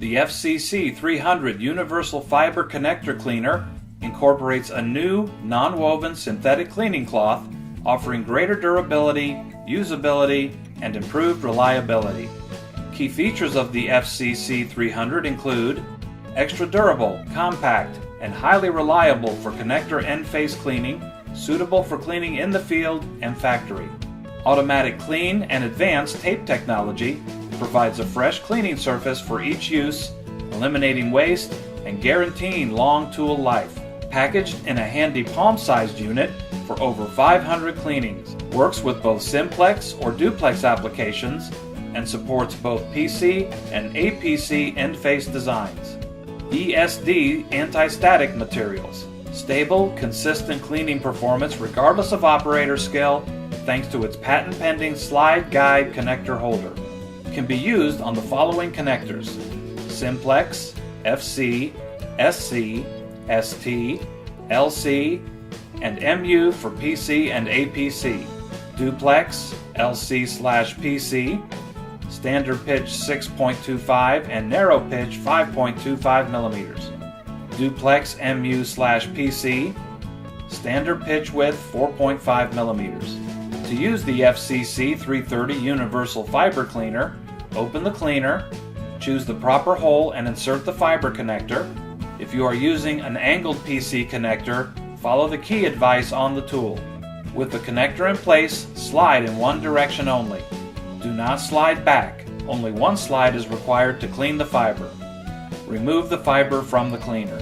The FCC 300 Universal Fiber Connector Cleaner incorporates a new non-woven synthetic cleaning cloth offering greater durability, usability, and improved reliability. Key features of the FCC 300 include extra durable, compact, and highly reliable for connector end face cleaning, suitable for cleaning in the field and factory. Automatic clean and advanced tape technology provides a fresh cleaning surface for each use, eliminating waste and guaranteeing long tool life. Packaged in a handy palm-sized unit for over 500 cleanings, works with both simplex or duplex applications, and supports both PC and APC end face designs. ESD anti-static materials. Stable, consistent cleaning performance regardless of operator skill thanks to its patent-pending slide guide connector holder. Can be used on the following connectors: Simplex, FC, SC, ST, LC, and MU for PC and APC. Duplex, LC/PC, standard pitch 6.25 and narrow pitch 5.25 millimeters. Duplex MU/PC, standard pitch width 4.5 millimeters. To use the FCC 330 Universal Fiber Cleaner, open the cleaner, choose the proper hole and insert the fiber connector. If you are using an angled PC connector, follow the key advice on the tool. With the connector in place, slide in one direction only. Do not slide back. Only one slide is required to clean the fiber. Remove the fiber from the cleaner.